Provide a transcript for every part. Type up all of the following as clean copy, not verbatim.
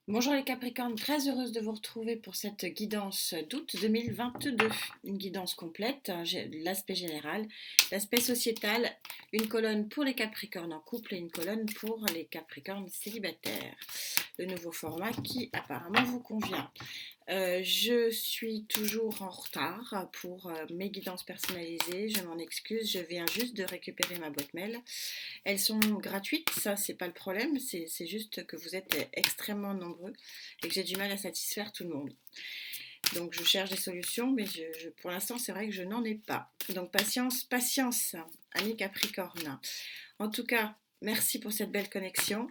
Bonjour les Capricornes, très heureuse de vous retrouver pour cette guidance d'août 2022. Une guidance complète, j'ai l'aspect général, l'aspect sociétal, une colonne pour les Capricornes en couple et une colonne pour les Capricornes célibataires. Le nouveau format qui apparemment vous convient. Je suis toujours en retard pour mes guidances personnalisées, je m'en excuse, je viens juste de récupérer ma boîte mail. Elles sont gratuites, ça c'est pas le problème, c'est juste que vous êtes extrêmement nombreux et que j'ai du mal à satisfaire tout le monde. Donc je cherche des solutions, mais pour l'instant c'est vrai que je n'en ai pas. Donc patience, patience, amis Capricorne. En tout cas, merci pour cette belle connexion.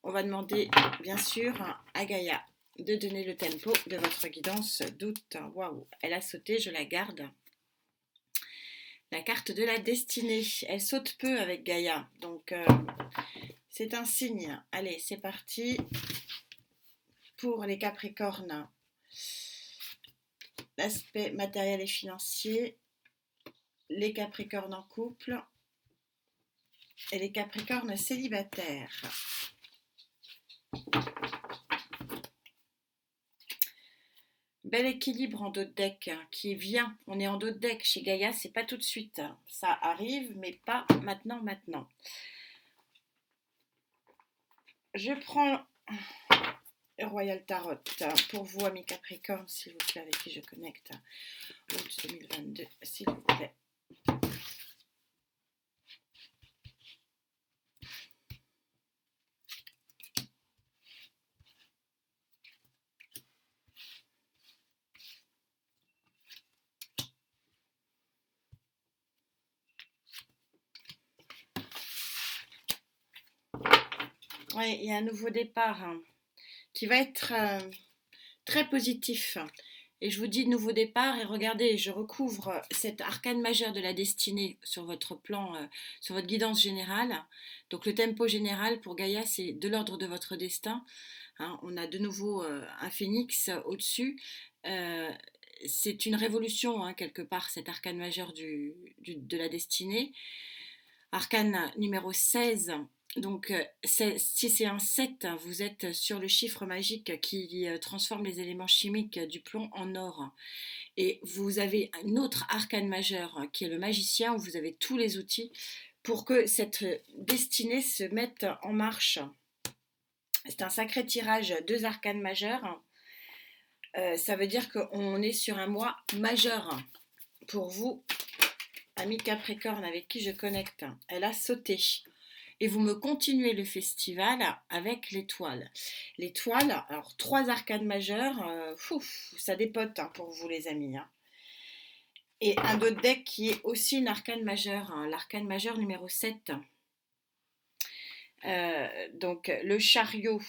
On va demander bien sûr à Gaïa de donner le tempo de votre guidance d'août. Waouh, elle a sauté, je la garde. La carte de la destinée, elle saute peu avec Gaïa, donc c'est un signe. Allez, c'est parti pour les Capricornes. L'aspect matériel et financier, les Capricornes en couple et les Capricornes célibataires. Bel équilibre en dos de deck qui vient. On est en dos de deck chez Gaïa, c'est pas tout de suite. Ça arrive, mais pas maintenant. Je prends Royal Tarot pour vous, amis Capricorne, s'il vous plaît, avec qui je connecte. Août 2022, s'il vous plaît. Oui, il y a un nouveau départ qui va être très positif. Et je vous dis nouveau départ et regardez, je recouvre cet arcane majeur de la destinée sur votre plan, sur votre guidance générale. Donc le tempo général pour Gaïa, c'est de l'ordre de votre destin. Hein, on a de nouveau un phénix au-dessus. C'est une révolution, hein, quelque part, cet arcane majeur de la destinée. Arcane numéro 16. Donc, si c'est un 7, vous êtes sur le chiffre magique qui transforme les éléments chimiques du plomb en or. Et vous avez un autre arcane majeur qui est le magicien, où vous avez tous les outils pour que cette destinée se mette en marche. C'est un sacré tirage, 2 arcanes majeurs. Ça veut dire qu'on est sur un mois majeur pour vous, amis Capricorne avec qui je connecte. Elle a sauté. Et vous me continuez le festival avec l'étoile. L'étoile, alors 3 arcanes majeures, ça dépote hein, pour vous les amis. Hein. Et un autre deck qui est aussi une arcane majeure, hein, l'arcane majeure numéro 7. Donc le chariot,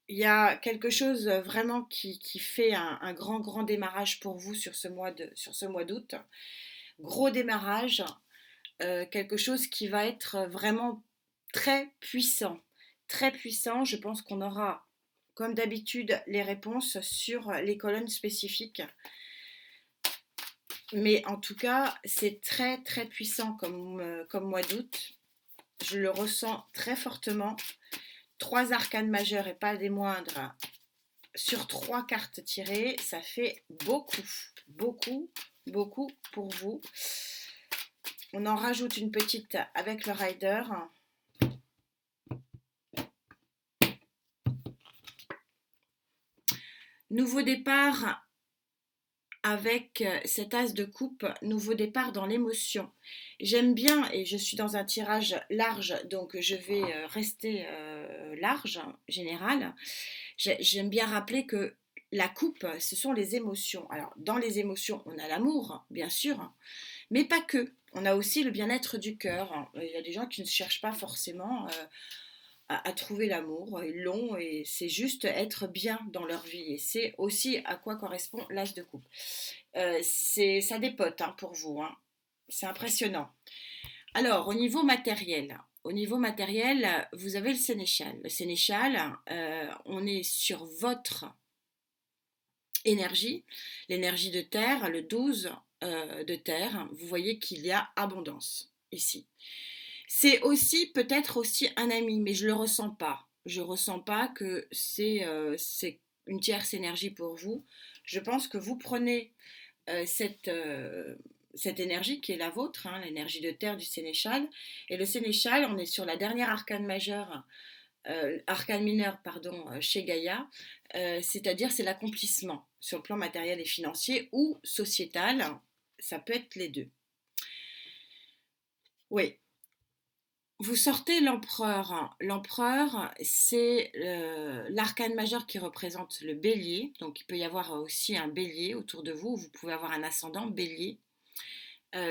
il y a quelque chose vraiment qui fait un grand démarrage pour vous sur ce mois d'août. Gros démarrage, quelque chose qui va être vraiment très puissant. Très puissant, je pense qu'on aura, comme d'habitude, les réponses sur les colonnes spécifiques. Mais en tout cas, c'est très puissant comme mois d'août. Je le ressens très fortement. 3 arcanes majeures et pas des moindres sur 3 cartes tirées, ça fait beaucoup pour vous. On en rajoute une petite avec le rider. Nouveau départ avec cet as de coupe, nouveau départ dans l'émotion. J'aime bien, et je suis dans un tirage large, donc je vais rester large, général. J'aime bien rappeler que la coupe, ce sont les émotions. Alors, dans les émotions, on a l'amour, bien sûr, mais pas que. On a aussi le bien-être du cœur. Il y a des gens qui ne cherchent pas forcément à trouver l'amour, ils l'ont et c'est juste être bien dans leur vie et c'est aussi à quoi correspond l'as de coupe. Ça dépote hein, pour vous, hein. C'est impressionnant. Alors au niveau matériel, vous avez le sénéchal. Le sénéchal, on est sur votre énergie, l'énergie de terre, le 12 de terre. Vous voyez qu'il y a abondance ici. C'est aussi peut-être aussi un ami, mais je ne le ressens pas. Je ressens pas que c'est une tierce énergie pour vous. Je pense que vous prenez cette énergie qui est la vôtre, hein, l'énergie de terre du sénéchal. Et le sénéchal, on est sur la dernière arcane majeure, arcane mineure, pardon, chez Gaïa, c'est-à-dire c'est l'accomplissement sur le plan matériel et financier ou sociétal, ça peut être les deux. Oui, vous sortez l'empereur. L'empereur, c'est l'arcane majeur qui représente le bélier. Donc il peut y avoir aussi un bélier autour de vous. Vous pouvez avoir un ascendant bélier.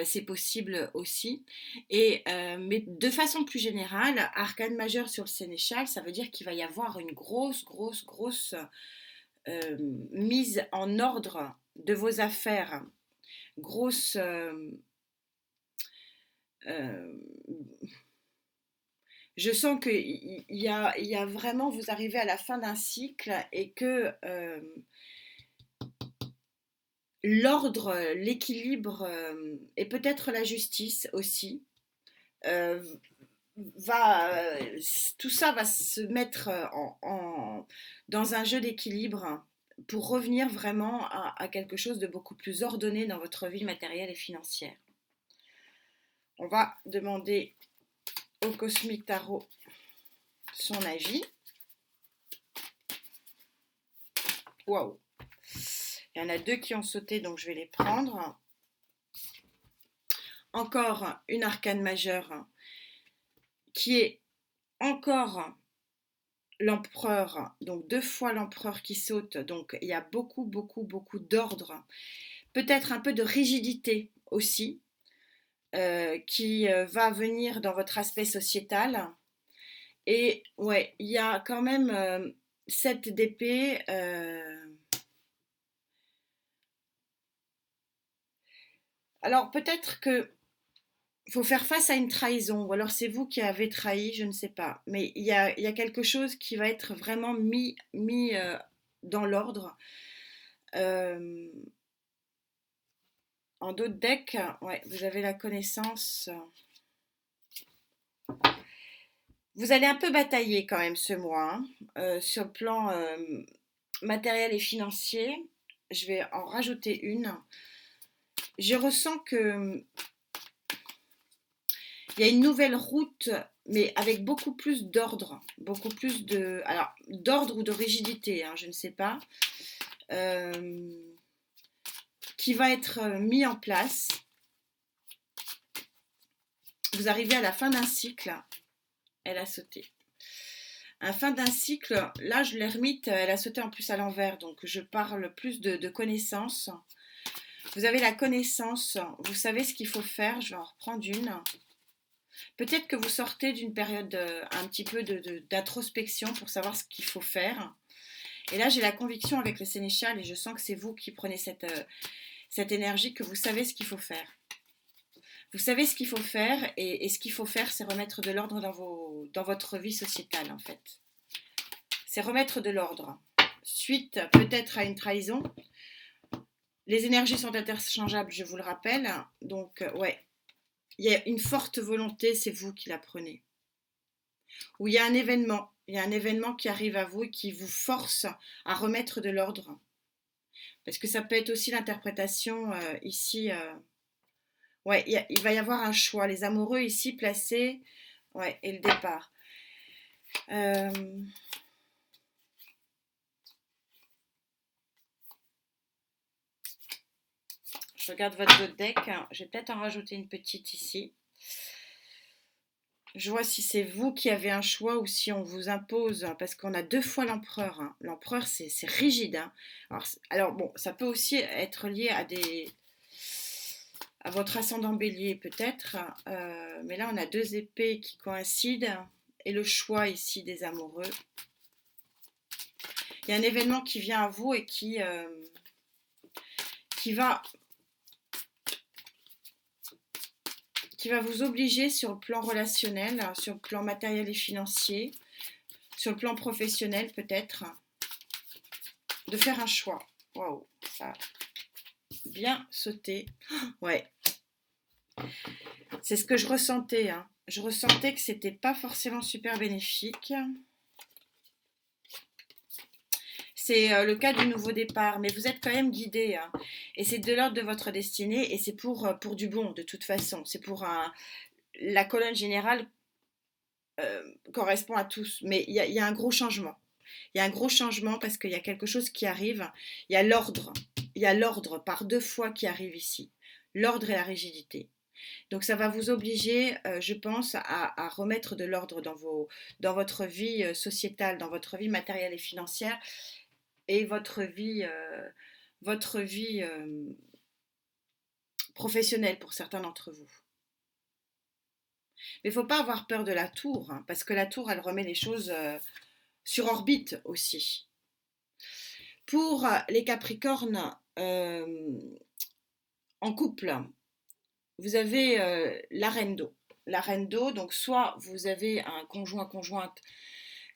C'est possible aussi. Mais de façon plus générale, arcane majeur sur le sénéchal, ça veut dire qu'il va y avoir une grosse mise en ordre de vos affaires. Grosse... je sens qu'il y a vraiment, vous arrivez à la fin d'un cycle et que l'ordre, l'équilibre et peut-être la justice aussi, euh, tout ça va se mettre dans un jeu d'équilibre pour revenir vraiment à quelque chose de beaucoup plus ordonné dans votre vie matérielle et financière. On va demander au Cosmic Tarot son avis. Waouh! Il y en a deux qui ont sauté, donc je vais les prendre. Encore une arcane majeure qui est encore l'empereur, donc deux fois l'empereur qui saute, donc il y a beaucoup d'ordre, peut-être un peu de rigidité aussi, qui va venir dans votre aspect sociétal. Et ouais, il y a quand même 7 d'épée. Alors peut-être que faut faire face à une trahison, ou alors c'est vous qui avez trahi, je ne sais pas. Mais il y a quelque chose qui va être vraiment mis dans l'ordre. Euh, en d'autres decks, ouais, vous avez la connaissance. Vous allez un peu batailler quand même ce mois, hein, sur le plan matériel et financier. Je vais en rajouter une. Je ressens que il y a une nouvelle route, mais avec beaucoup plus d'ordre, beaucoup plus d'ordre ou de rigidité, hein, je ne sais pas, qui va être mis en place. Vous arrivez à la fin d'un cycle, elle a sauté. À la fin d'un cycle, là, l'ermite, elle a sauté en plus à l'envers, donc je parle plus de connaissances. Vous avez la connaissance, vous savez ce qu'il faut faire, je vais en reprendre une. Peut-être que vous sortez d'une période un petit peu d'introspection pour savoir ce qu'il faut faire. Et là, j'ai la conviction avec le sénéchal, et je sens que c'est vous qui prenez cette énergie, que vous savez ce qu'il faut faire. Vous savez ce qu'il faut faire, et ce qu'il faut faire, c'est remettre de l'ordre dans votre vie sociétale, en fait. C'est remettre de l'ordre. Suite peut-être à une trahison. Les énergies sont interchangeables, je vous le rappelle. Donc, ouais, il y a une forte volonté, c'est vous qui la prenez. Ou il y a un événement qui arrive à vous et qui vous force à remettre de l'ordre. Parce que ça peut être aussi l'interprétation ici. Ouais, il va y avoir un choix. Les amoureux ici placés, ouais, et le départ. Je regarde votre deck. Je vais peut-être en rajouter une petite ici. Je vois si c'est vous qui avez un choix ou si on vous impose, parce qu'on a deux fois l'empereur. Hein. L'empereur, c'est rigide. Hein. Alors, bon, ça peut aussi être lié à votre ascendant bélier, peut-être. Mais là, on a deux épées qui coïncident. Et le choix ici des amoureux. Il y a un événement qui vient à vous et qui va vous obliger sur le plan relationnel, sur le plan matériel et financier, sur le plan professionnel peut-être, de faire un choix. Waouh, ça a bien sauté. Ouais, c'est ce que je ressentais. Hein. Je ressentais que c'était pas forcément super bénéfique. C'est le cas du nouveau départ, mais vous êtes quand même guidé, hein, et c'est de l'ordre de votre destinée, et c'est pour du bon, de toute façon. C'est pour un... La colonne générale correspond à tous, mais il y a un gros changement. Il y a un gros changement parce qu'il y a quelque chose qui arrive. Il y a l'ordre. Il y a l'ordre par deux fois qui arrive ici. L'ordre et la rigidité. Donc ça va vous obliger, je pense, à remettre de l'ordre dans votre vie sociétale, dans votre vie matérielle et financière et votre vie professionnelle pour certains d'entre vous. Mais il ne faut pas avoir peur de la tour, hein, parce que la tour, elle remet les choses sur orbite aussi. Pour les Capricornes en couple, vous avez la reine d'eau. La reine d'eau, donc soit vous avez un conjointe,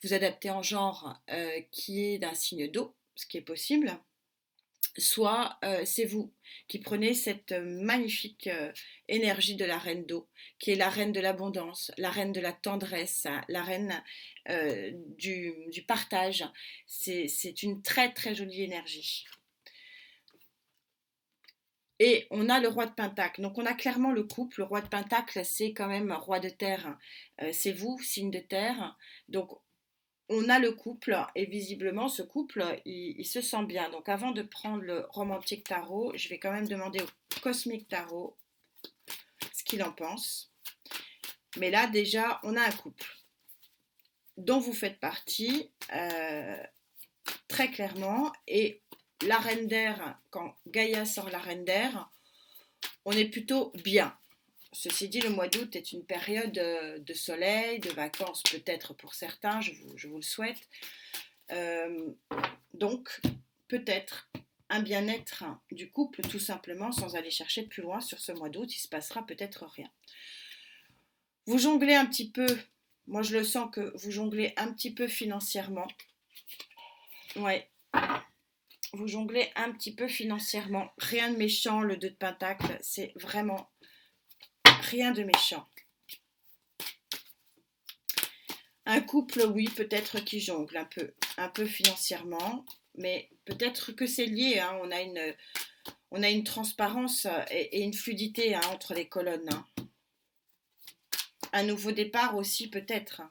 vous adaptez en genre qui est d'un signe d'eau, ce qui est possible, soit c'est vous qui prenez cette magnifique énergie de la reine d'eau, qui est la reine de l'abondance, la reine de la tendresse, la reine du partage. C'est une très très jolie énergie. Et on a le roi de Pentacle. Donc on a clairement le couple. Le roi de Pentacle, c'est quand même roi de terre. C'est vous, signe de terre. Donc on a le couple. Et visiblement, ce couple, il se sent bien. Donc avant de prendre le romantique tarot, je vais quand même demander au cosmique tarot ce qu'il en pense. Mais là, déjà, on a un couple dont vous faites partie très clairement. Et la reine d'air, quand Gaïa sort la reine d'air, on est plutôt bien. Ceci dit, le mois d'août est une période de soleil, de vacances peut-être pour certains, je vous le souhaite. Donc, peut-être un bien-être du couple, tout simplement, sans aller chercher plus loin sur ce mois d'août, il se passera peut-être rien. Vous jonglez un petit peu, moi je le sens que vous jonglez un petit peu financièrement. Ouais. Vous jonglez un petit peu financièrement. Rien de méchant, le 2 de Pentacle, c'est vraiment rien de méchant. Un couple, oui, peut-être qui jongle un peu financièrement, mais peut-être que c'est lié. Hein, on a une transparence et une fluidité hein, entre les colonnes. Hein. Un nouveau départ aussi, peut-être.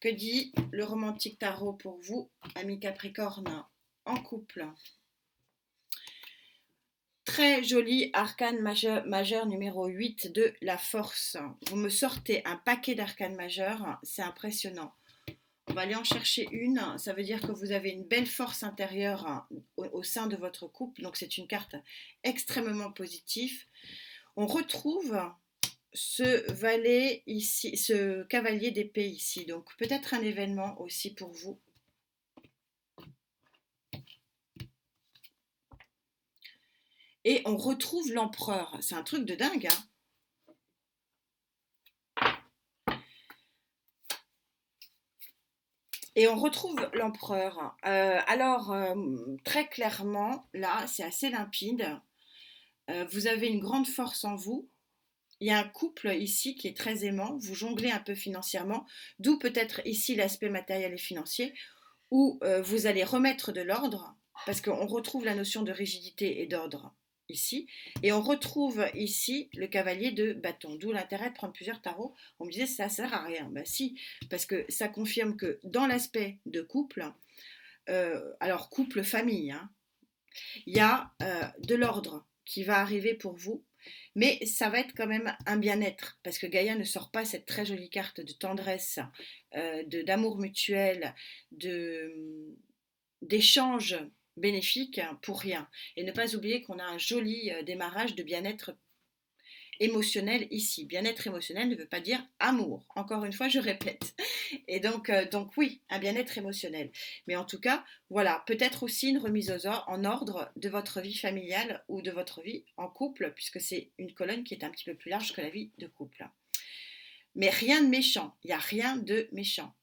Que dit le romantique tarot pour vous, amis Capricorne, en couple? Très joli arcane majeur numéro 8 de la force. Vous me sortez un paquet d'arcanes majeurs, c'est impressionnant. On va aller en chercher une, ça veut dire que vous avez une belle force intérieure au sein de votre couple, donc c'est une carte extrêmement positive. On retrouve ce valet ici, ce cavalier d'épée ici, donc peut-être un événement aussi pour vous. Et on retrouve l'empereur, c'est un truc de dingue, hein. Et on retrouve l'empereur. Très clairement, là, c'est assez limpide. Vous avez une grande force en vous. Il y a un couple ici qui est très aimant. Vous jonglez un peu financièrement, d'où peut-être ici l'aspect matériel et financier, où vous allez remettre de l'ordre, parce qu'on retrouve la notion de rigidité et d'ordre ici, et on retrouve ici le cavalier de bâton, d'où l'intérêt de prendre plusieurs tarots. On me disait ça sert à rien, bah si, parce que ça confirme que dans l'aspect de couple, alors couple famille, hein, il y a de l'ordre qui va arriver pour vous, mais ça va être quand même un bien-être, parce que Gaïa ne sort pas cette très jolie carte de tendresse, d'amour mutuel, d'échange bénéfique pour rien. Et ne pas oublier qu'on a un joli démarrage de bien-être émotionnel ici. Bien-être émotionnel ne veut pas dire amour. Encore une fois, je répète. Et donc oui, un bien-être émotionnel. Mais en tout cas, voilà, peut-être aussi une remise en ordre de votre vie familiale ou de votre vie en couple, puisque c'est une colonne qui est un petit peu plus large que la vie de couple. Mais rien de méchant. Il n'y a rien de méchant.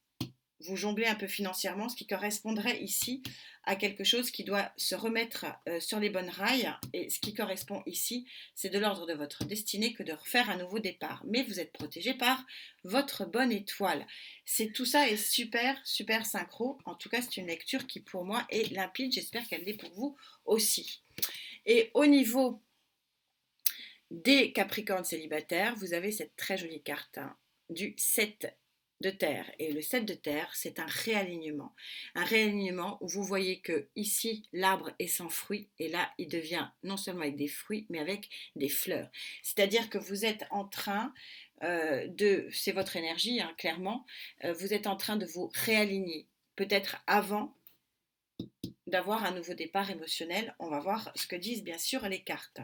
vous jonglez un peu financièrement, ce qui correspondrait ici à quelque chose qui doit se remettre sur les bonnes rails. Et ce qui correspond ici, c'est de l'ordre de votre destinée que de refaire un nouveau départ. Mais vous êtes protégé par votre bonne étoile. Tout ça est super, super synchro. En tout cas, c'est une lecture qui pour moi est limpide. J'espère qu'elle l'est pour vous aussi. Et au niveau des Capricornes célibataires, vous avez cette très jolie carte du 7 de terre. Et le 7 de terre, c'est un réalignement. Un réalignement où vous voyez que ici, l'arbre est sans fruits. Et là, il devient non seulement avec des fruits, mais avec des fleurs. C'est-à-dire que vous êtes en train c'est votre énergie, hein, clairement, vous êtes en train de vous réaligner. Peut-être avant d'avoir un nouveau départ émotionnel. On va voir ce que disent bien sûr les cartes.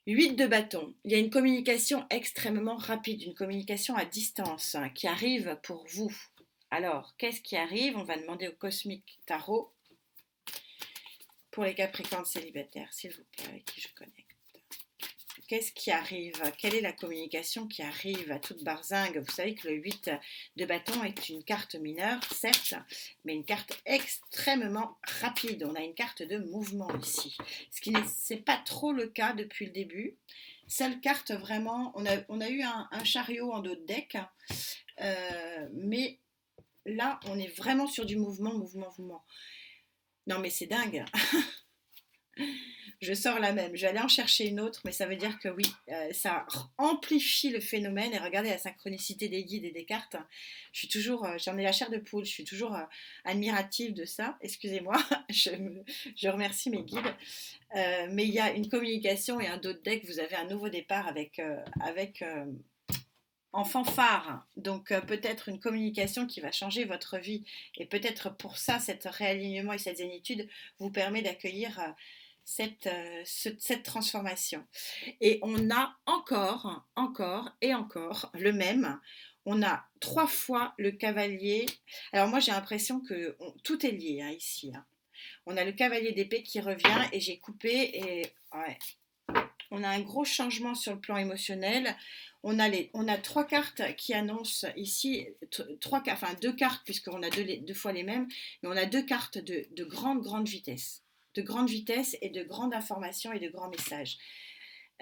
8 de bâton, il y a une communication extrêmement rapide, une communication à distance qui arrive pour vous. Alors, qu'est-ce qui arrive? On va demander au Cosmic Tarot pour les Capricornes célibataires, s'il vous plaît, avec qui je connecte. Qu'est-ce qui arrive? Quelle est la communication qui arrive à toute barzingue? Vous savez que le 8 de bâton est une carte mineure, certes, mais une carte extrêmement rapide. On a une carte de mouvement ici, ce qui n'est pas trop le cas depuis le début. Seule carte vraiment, on a eu un chariot en dos de deck, mais là, on est vraiment sur du mouvement, mouvement, mouvement. Non mais c'est dingue. Je sors la même, je vais aller en chercher une autre, mais ça veut dire que oui, ça amplifie le phénomène. Et regardez la synchronicité des guides et des cartes. Je suis toujours, j'en ai la chair de poule, je suis toujours admirative de ça. Excusez-moi, je remercie mes guides. Mais il y a une communication et un dos de deck, vous avez un nouveau départ avec en fanfare. Donc peut-être une communication qui va changer votre vie. Et peut-être pour ça, cet réalignement et cette zénitude vous permet d'accueillir cette transformation. Et on a encore le même. On a 3 fois le cavalier. Alors moi j'ai l'impression que tout est lié hein, ici. Hein. On a le cavalier d'épée qui revient et j'ai coupé et ouais. On a un gros changement sur le plan émotionnel. On a 3 cartes qui annoncent ici, 2 cartes puisqu'on a deux fois les mêmes, mais on a 2 cartes de grande vitesse. De grande vitesse et de grande information et de grands messages.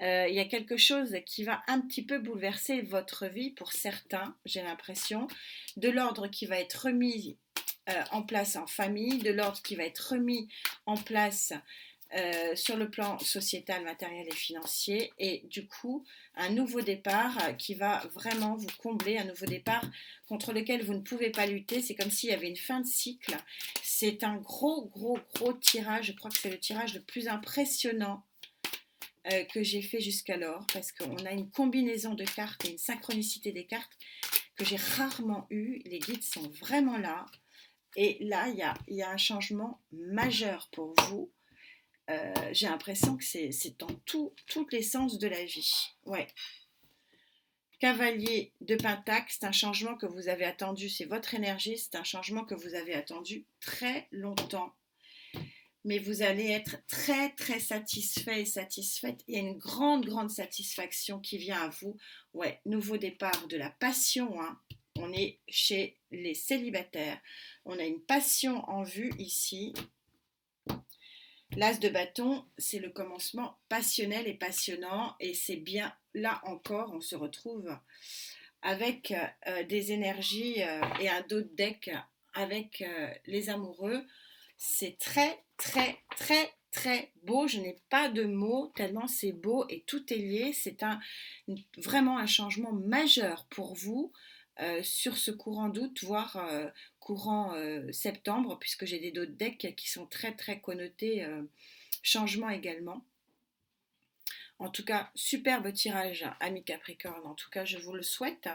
Il y a quelque chose qui va un petit peu bouleverser votre vie pour certains, j'ai l'impression, de l'ordre qui va être remis en place en famille, de l'ordre qui va être remis en place sur le plan sociétal, matériel et financier, et du coup un nouveau départ qui va vraiment vous combler, un nouveau départ contre lequel vous ne pouvez pas lutter. C'est comme s'il y avait une fin de cycle. C'est un gros tirage. Je crois que c'est le tirage le plus impressionnant que j'ai fait jusqu'alors, parce qu'on a une combinaison de cartes et une synchronicité des cartes que j'ai rarement eu. Les guides sont vraiment là, et là il y a un changement majeur pour vous. J'ai l'impression que c'est dans tous les sens de la vie. Ouais. Cavalier de Pentacle, c'est un changement que vous avez attendu, c'est votre énergie, c'est un changement que vous avez attendu très longtemps. Mais vous allez être très satisfait et satisfaite. Il y a une grande satisfaction qui vient à vous. Ouais, nouveau départ de la passion. Hein. On est chez les célibataires. On a une passion en vue ici. L'as de bâton, c'est le commencement passionnel et passionnant, et c'est bien là encore, on se retrouve avec des énergies et un dos de deck avec les amoureux. C'est très beau, je n'ai pas de mots tellement c'est beau et tout est lié. C'est vraiment un changement majeur pour vous. Sur ce courant d'août, voire courant septembre, puisque j'ai des dos de deck qui sont très connotés changement également. En tout cas, superbe tirage, ami Capricorne. En tout cas, je vous le souhaite.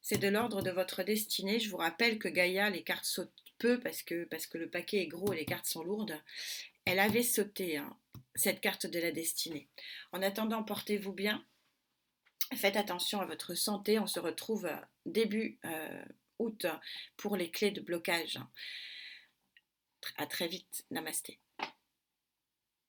C'est de l'ordre de votre destinée. Je vous rappelle que Gaïa, les cartes sautent peu parce que le paquet est gros et les cartes sont lourdes. Elle avait sauté hein, cette carte de la destinée. En attendant, portez-vous bien. Faites attention à votre santé. On se retrouve début août pour les clés de blocage. À très vite. Namasté.